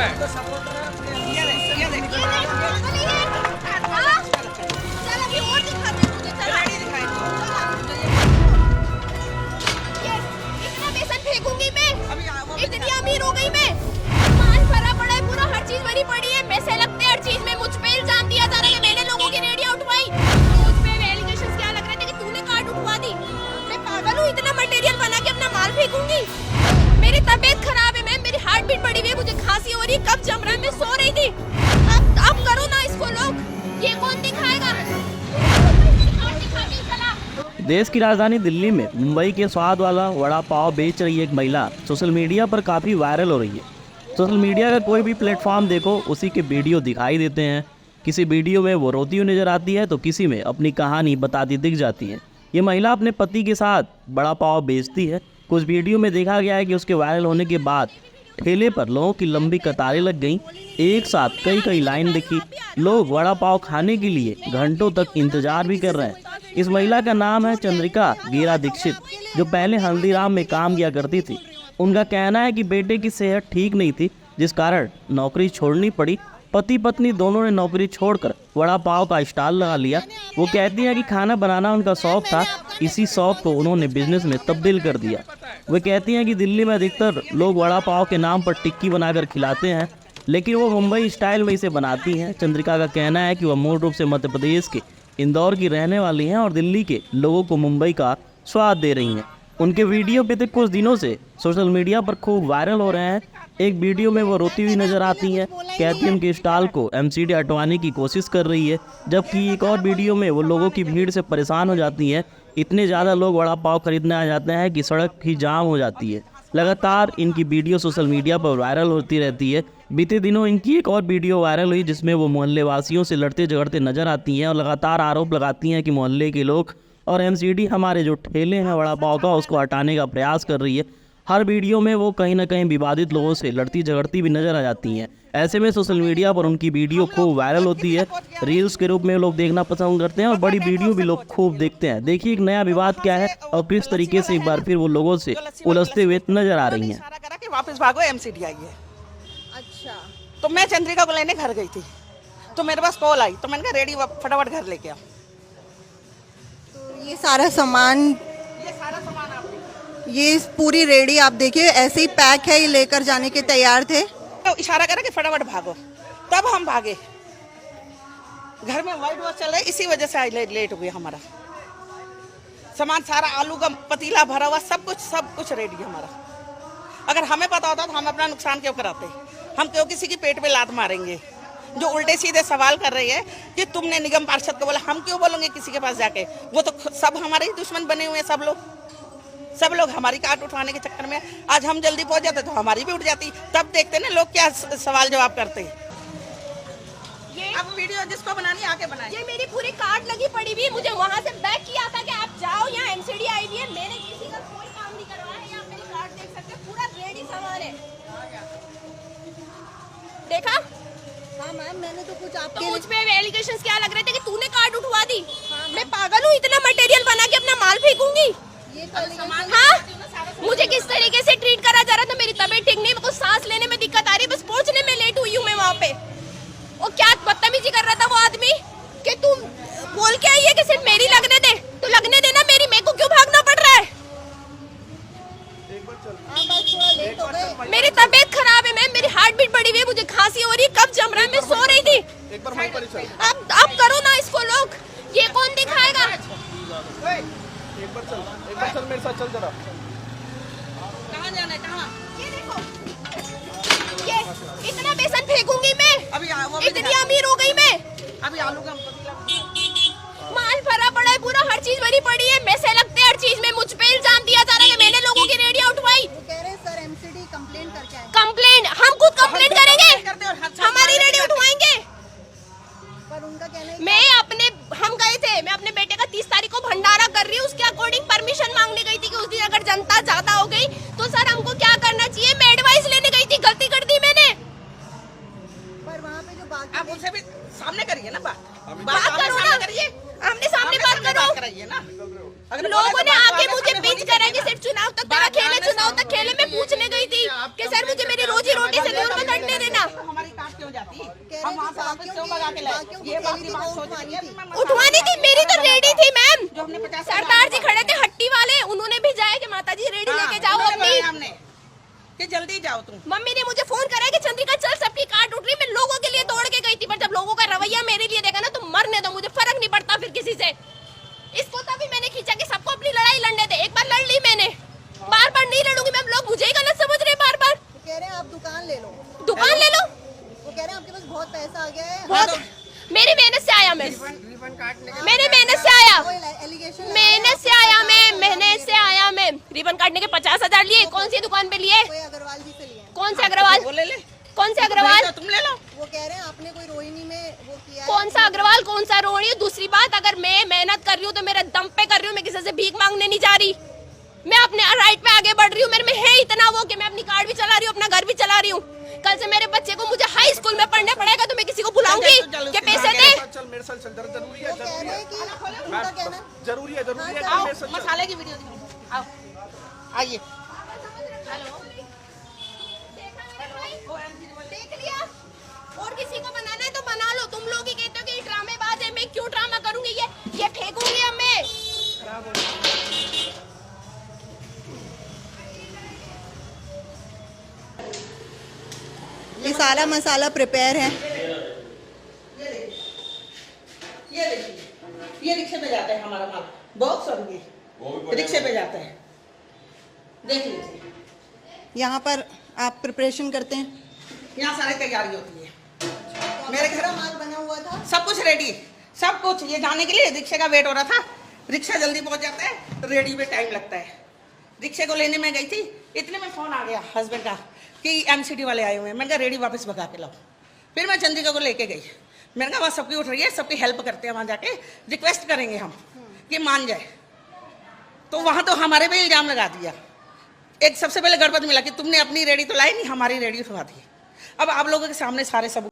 पता है। फेंकूंगी मैं, इतनी अमीर हो गई मैं, माल भरा पड़ा है पूरा, हर चीज भरी पड़ी है, पैसे लगते हैं हर चीज में, मुझ पे इल्जाम दिया जा रहा है मैंने लोगों की रेडियो उठवाई, मुझ पे एलिगेशंस क्या लग रहे थे कि तूने कार्ड उठवा दी। मैं पागल हूँ, इतना मटेरियल बना के अपना माल फेंकूंगी? मेरी तबीयत खराब है मैम, मेरी हार्ट बीट बढ़ी हुई है, मुझे खांसी हो रही है, कब जम रहा है, मैं सो रही थी। अब करो ना इसको लोग, ये कौन दिखाएगा? देश की राजधानी दिल्ली में मुंबई के स्वाद वाला वड़ा पाव बेच रही एक महिला सोशल मीडिया पर काफ़ी वायरल हो रही है। सोशल मीडिया का कोई भी प्लेटफॉर्म देखो उसी के वीडियो दिखाई देते हैं। किसी वीडियो में वो रोती हुई नजर आती है तो किसी में अपनी कहानी बताती दिख जाती है। ये महिला अपने पति के साथ बड़ा पाव बेचती है। कुछ वीडियो में देखा गया है कि उसके वायरल होने के बाद ठेले पर लोगों की लंबी कतारें लग गईं। एक साथ कई लाइन दिखी। लोग वड़ा पाव खाने के लिए घंटों तक इंतजार भी कर रहे हैं। इस महिला का नाम है चंद्रिका गीरा दीक्षित, जो पहले हल्दीराम में काम किया करती थी। उनका कहना है कि बेटे की सेहत ठीक नहीं थी, जिस कारण नौकरी छोड़नी पड़ी। पति पत्नी दोनों ने नौकरी छोड़कर वड़ा पाव का स्टॉल लगा लिया। वो कहती है कि खाना बनाना उनका शौक था, इसी शौक को उन्होंने बिजनेस में तब्दील कर दिया। वे कहती हैं कि दिल्ली में अधिकतर लोग वड़ा पाव के नाम पर टिक्की बनाकर खिलाते हैं, लेकिन वो मुंबई स्टाइल में इसे बनाती हैं। चंद्रिका का कहना है कि वह मूल रूप से मध्य प्रदेश के इंदौर की रहने वाली हैं और दिल्ली के लोगों को मुंबई का स्वाद दे रही हैं। उनके वीडियो पिछले कुछ दिनों से सोशल मीडिया पर खूब वायरल हो रहे हैं। एक वीडियो में वो रोती हुई नजर आती हैं, कहती है उनके स्टॉल को एमसीडी हटवाने की कोशिश कर रही है, जबकि एक और वीडियो में वो लोगों की भीड़ से परेशान हो जाती हैं। इतने ज़्यादा लोग वड़ा पाव खरीदने आ जाते हैं कि सड़क ही जाम हो जाती है। लगातार इनकी वीडियो सोशल मीडिया पर वायरल होती रहती है। बीते दिनों इनकी एक और वीडियो वायरल हुई जिसमें वो मोहल्ले वासियों से लड़ते झगड़ते नजर आती हैं और लगातार आरोप लगाती हैं कि मोहल्ले के लोग और एमसीडी हमारे जो ठेले हैं वड़ा पाव का उसको हटाने का प्रयास कर रही है। हर वीडियो में वो कहीं ना कहीं विवादित लोगों से लड़ती झगड़ती भी नजर आ जाती हैं। ऐसे में सोशल मीडिया पर उनकी वीडियो खूब वायरल होती है। रील्स के रूप में लोग देखना पसंद करते हैं और बड़ी वीडियो भी लोग खूब देखते हैं। देखिए एक नया विवाद क्या है और किस तरीके से एक बार फिर वो लोगों से उलझते हुए नजर आ रही हैं। वापस भागो, एमसीडी आई है। अच्छा, तो मैं चंद्रिका को लेने घर गई थी, तो मेरे पास कॉल आई, तो मैंने कहा रेडी फटाफट घर लेके आओ। तो ये सारा सामान ये पूरी रेडी आप देखिए ऐसे ही पैक है, ये लेकर जाने के तैयार थे। तो इशारा करा कि फटाफट भागो, तब हम भागे। घर में व्हाइट वॉश चल रहा है, इसी वजह से आज लेट हो गया हमारा। सामान सारा आलू का पतीला भरा हुआ, सब कुछ रेडी हमारा। अगर हमें पता होता तो हम अपना नुकसान क्यों कराते? हम क्यों किसी की पेट पे लात मारेंगे? जो उल्टे सीधे सवाल कर रही है कि तुमने निगम पार्षद को बोला, हम क्यों बोलेंगे किसी के पास जाके? वो तो सब हमारे ही दुश्मन बने हुए हैं। सब लोग हमारी काट उठाने के चक्कर में आज हम जल्दी पहुंच जाते तो हमारी भी उठ जाती। तब देखते ना लोग क्या सवाल जवाब करते हैं। अब वीडियो जिसको बनानी आके बनाए। ये मेरी पूरी कार्ड लगी पड़ी हुई, मुझे वहाँ से बैक किया था कि आप जाओ, यहाँ एमसीडी आई हुई है। मैंने किसी का कोई काम नहीं करवाया है। आप मेरी कार्ड देख सकते हैं, पूरा रेडी सामान है। देखा? हाँ मैम, मैंने तो कुछ आपके तो मुझ पे एलिगेशंस क्या लग रहे थे कि तूने कार्ड उठवा दी? मैं पागल हूँ, इतना मटेरियल बना के अपना माल फेंकूंगी? हाँ, मुझे किस तरीके से ट्रीट करा जा रहा था? मेरी तबीयत ठीक नहीं, मेरे को सांस लेने में दिक्कत आ रही है, बस पहुंचने में लेट हुई हूँ मैं वहाँ पे। और क्या बदतमीजी कर रहा था वो आदमी कि तुम बोल के आई है कि सिर्फ मेरी लगने दे, तो लगने देना मेरी, मेरे को क्यों भागना पड़ रहा है? मेरी तबीयत खराब है मैम, मेरी हार्ट बीट बढ़ी हुई है, मुझे खांसी हो रही है, कब जम रहा है, मैं सो रही थी। अब करो ना इसको लोग, ये कौन दिखाएगा? एक बार चल मेरे साथ, चल जरा। कहाँ जाना है? कहाँ? ये देखो, ये इतना बेसन फेंकूंगी मैं, इतनी अमीर हो गई मैं। अभी आलू का माल भरा पड़ा है पूरा, हर चीज भरी पड़ी है, पैसे लगते हैं हर चीज में, मुझ पे इल्जाम दिया जा रहा है कि मैंने लोगों की रेडियो उठवाई। वो कह रहे हैं सर एमसीडी कंप्लेंट करके आए। कंप्लेंट? हम खुद कंप्लेंट करेंगे, हमारी रेडियो उठवाएंगे। पर उनका कहना है हम गए थे, मैं अपने बेटे का 30 तारीख को भंडारा कर रही हूँ, उसके अकॉर्डिंग परमिशन मांगने गई थी कि उस दिन अगर जनता ज्यादा हो गई तो सर हमको क्या करना चाहिए, मैं एडवाइस लेने गई थी, गलती कर दी मैंने। पर वहाँ पे जो बात आप उनसे भी सामने करिए ना, बात करो ना, आमने सामने बात करो। कराइए ना। लोगों ने आके मुझे पिंच करा कि सिर्फ चुनाव तक खेले, चुनाव तक खेले। मैं पूछने गई थी कि सर मुझे मेरी रोजी रोटी से दूर मत हटने देना। भगा के लाए। ये बात दिमाग सोच रही है। उठवानी थी, मेरी तो रेडी थी मैम। जो हमने 50 सरदार जी खड़े थे हट्टी वाले, उन्होंने भिजाया कि माता जी रेडी लेके जाओ अपनी। हमने कि जल्दी जाओ तुम। मम्मी ने मुझे फोन करा कि चंद्रिका चल सबकी कार्ड उठ रही, मैं लोगों के लिए दौड़ के गई थी, पर जब लोगों का रवैया मेरे लिए देखा ना तो मरने दो, मुझे फर्क नहीं पड़ता फिर किसी से। इसको तभी मैंने खींचा कि सबको अपनी लड़ाई लड़ने दे। एक बार लड़ ली मैंने, बार बार नहीं लड़ूंगी मैम। लोग मुझे ही गलत समझ रहे बार बार। कह रहे हैं आप दुकान ले लो, दुकान ले लो। वो कह रहे हैं आपके पास बहुत पैसा आ गया है। बहुत मेरी मेहनत से आया, मैं मेरे मेहनत से आया, एलिगेशन मेहनत से आया, मैं मेहनत से आया। मैं रिबन काटने के 50,000 लिए। कौन सी दुकान पे लिए? कोई अग्रवाल जी से लिए। कौन से अग्रवाल? वो ले ले। कौन से अग्रवाल? तुम ले लो। वो कह रहे हैं आपने कोई रोहिणी में वो किया है। कौन सा अग्रवाल, कौन सा रोहिणी? दूसरी बात, अगर मैं मेहनत कर रही हूँ तो मेरे दम पे कर रही हूँ, मैं किसी से भीख मांगने नहीं जा रही। मैं अपने राइट पे आगे बढ़ रही हूँ। मेरे में है इतना वो कि मैं अपनी कार भी चला रही हूँ, अपना घर भी चला रही हूँ। कल से मेरे बच्चे को मुझे हाई स्कूल में पढ़ने पड़ेगा तो मैं किसी को बुलाऊंगी कि पैसे दे। चल मेरे साथ चल, जरूरी है, वो कह रहे हैं कि उनका कहना है जरूरी है, जरूरी है। आओ मेरे साथ चल। मसाले की वीडियो दिखाओ। आओ आइए। देख लिया? और किसी को बनाना है तो बना लो। तुम लोग ही कहते हो कि ये ड्रामेबाज है, मैं क्यों ड्रामा करूंगी? ये फेंकूंगी अब मैं। ये सारा मसाला प्रिपेयर है। ये देखिए, ये रिक्शे पे जाता है हमारा माल, बॉक्स और ये रिक्शे पे जाता है। देख लीजिए, यहाँ पर आप प्रिपरेशन करते हैं। यहाँ सारी तैयारी होती है। मेरे घर माल बना हुआ था, सब कुछ रेडी, सब कुछ। ये जाने के लिए रिक्शे का वेट हो रहा था। रिक्शा जल्दी पहुंच जाता है, रेडी में टाइम लगता है। रिक्शे को लेने में गई थी, इतने में फोन आ गया हस्बैंड का कि एमसीडी वाले आए हुए हैं। मैंने कहा रेडी वापस भगा के लाओ। फिर मैं चंद्रिका को लेके गई। मैंने कहा वहाँ सबकी उठ रही है, सबकी हेल्प करते हैं, वहाँ जाके रिक्वेस्ट करेंगे हम कि मान जाए। तो वहाँ तो हमारे पे इल्जाम लगा दिया। एक सबसे पहले गड़बड़ मिला कि तुमने अपनी रेडी तो लाई नहीं, हमारी रेडी उठवा दी। अब आप लोगों के सामने सारे सबूत